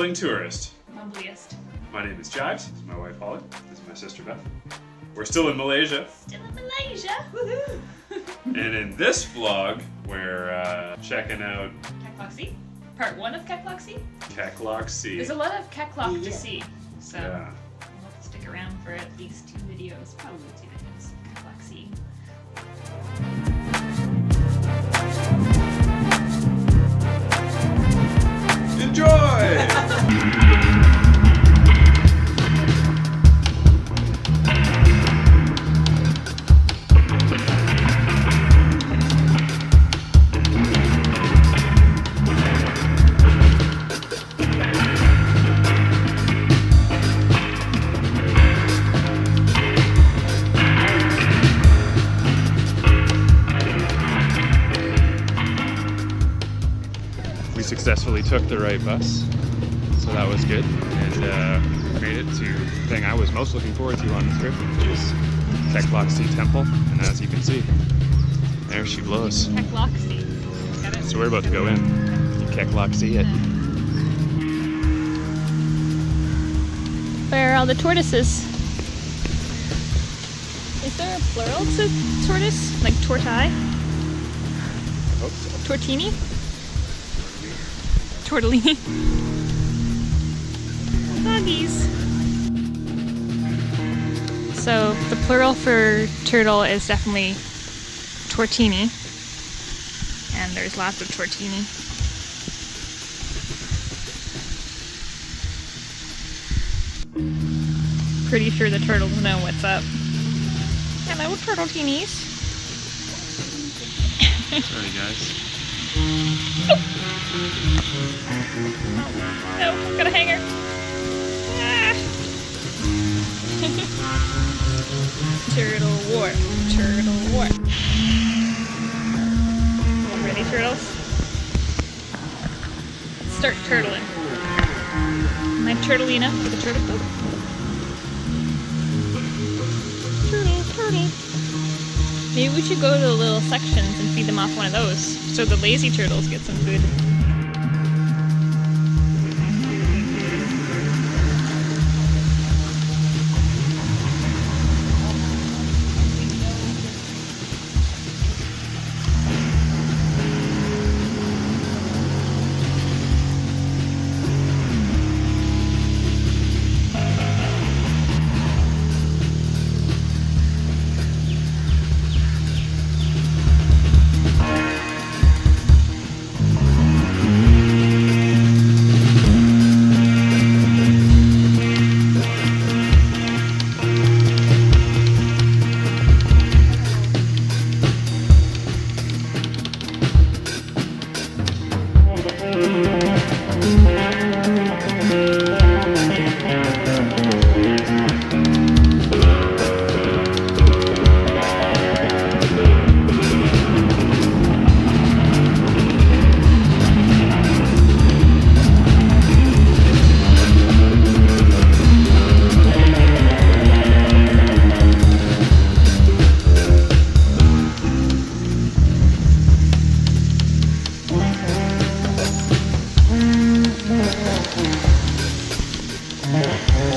Bumbling tourist. Mumbliest. My name is Chives. This is my wife Holly. This is my sister Beth. We're still in Malaysia. Still in Malaysia. Woohoo! And in this vlog, we're checking out Kek Lok Si. Part 1 of Kek Lok Si. Kek Lok Si. There's a lot of Kek Lok to see, so Yeah. we'll have to stick around for at least 2 videos, probably 2 videos. Kek Lok Si. Enjoy! We successfully took the right bus, so that was good, and made it to the thing I was most looking forward to on this trip, which is Kek Lok Si Temple, and as you can see, there she blows. Kek Lok Si. Got it? So we're about to go in, Kek Lok Si it. Where are all the tortoises? Is there a plural to tortoise? Like tortai? I hope so. Tortini? Tortellini. Doggies. So the plural for turtle is definitely tortini. And there's lots of tortini. Pretty sure the turtles know what's up. Hello, turtle-teenies. Sorry guys. No, got a hanger. Ah. Turtle war. Turtle war. Ready, turtles? Start turtling. My turtlina for the turtle boat. Turtle, turtle. Maybe we should go to the little sections and feed them off one of those, so the lazy turtles get some food.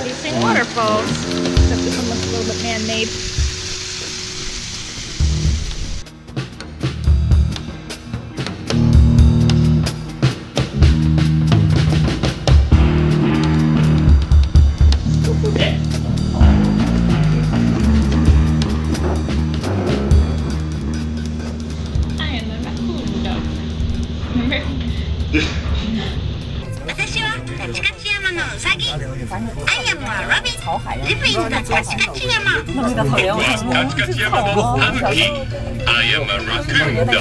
Chasing waterfalls. Except this one looks a little bit man-made. I am a raccoon dog. Remember? 私はカチカチ山のウサギ。I am a rabbit. Live in the カチカチ山。カチカチ山のタヌキ。I am a raccoon dog.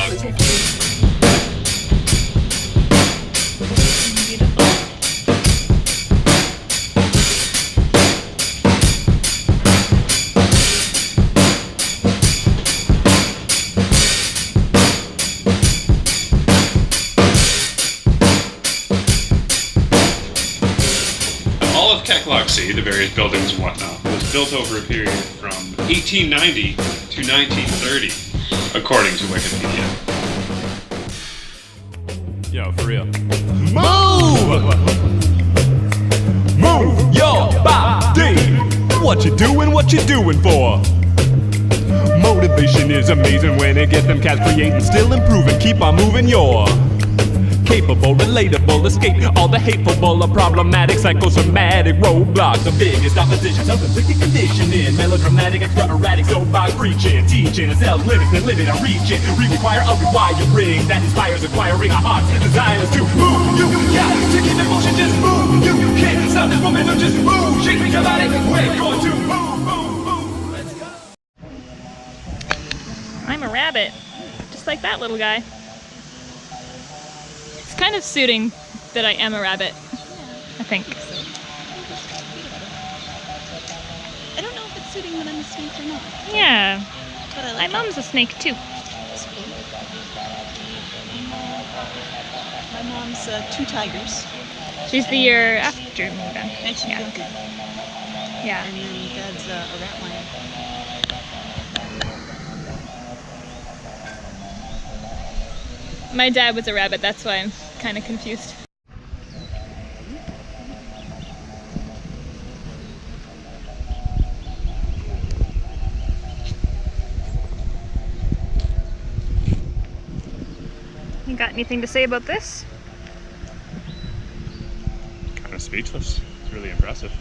All of Kek Lok Si, the various buildings and whatnot, was built over a period from 1890 to 1930, according to Wikipedia. Yo, for real. Move! what you doing for? Motivation is amazing when it gets them cats creating, still improving, keep on moving. You're capable, relatable, escape all the hateful or problematic, psychosomatic roadblocks. The biggest opposition, self-inflicted conditioning, melodramatic, extra erratic, so by preaching, teaching, ourselves limits and living and reaching. We require a rewiring that inspires acquiring our hearts and desires to move. You got to keep in motion, just move. You can't stop this momentum, just move. Shake your body, we're going to move, move, move. Let's go. I'm a rabbit, just like that little guy. It's kind of suiting that I am a rabbit, I think. I don't know if it's suiting that I'm a snake or not. Yeah, But I my like mom's a snake too. My mom's 2 tigers. She's the year after me then. 1950. Yeah. And then Dad's a rat lion. My dad was a rabbit, that's why I'm kind of confused. You got anything to say about this? Kind of speechless. It's really impressive.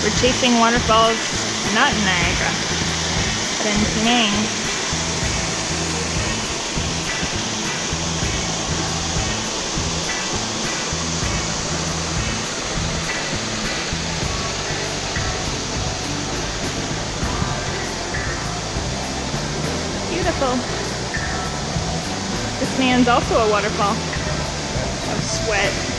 We're chasing waterfalls, not in Niagara, but in Penang. Beautiful. This man's also a waterfall of sweat.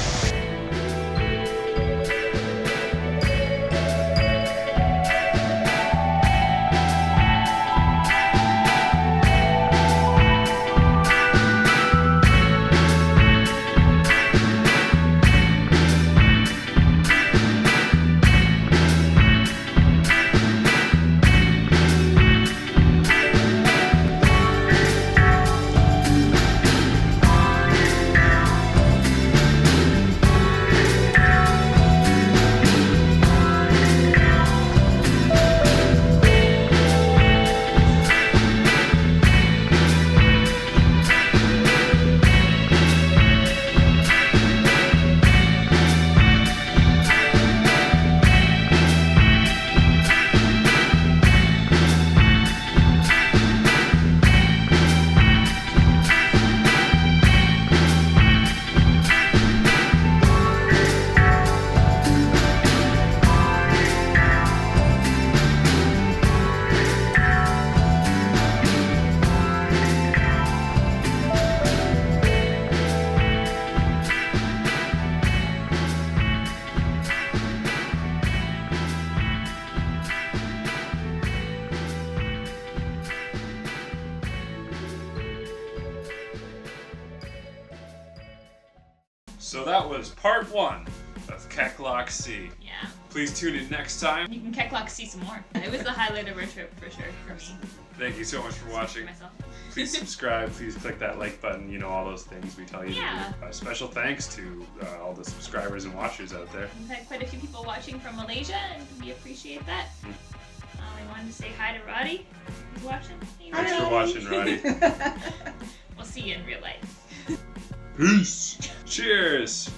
So that was part 1 of Kek Lok Si. Yeah. Please tune in next time. You can Kek Lok Si some more. It was the highlight of our trip for sure for me. Thank you so much for watching. Myself. Please subscribe, please click that like button, you know, all those things we tell you Yeah. to do. Special thanks to all the subscribers and watchers out there. We've had quite a few people watching from Malaysia, and we appreciate that. We wanted to say hi to Roddy, who's watching. Hey, Thanks Roddy. for watching, Roddy. We'll see you in real life. Peace. Cheers.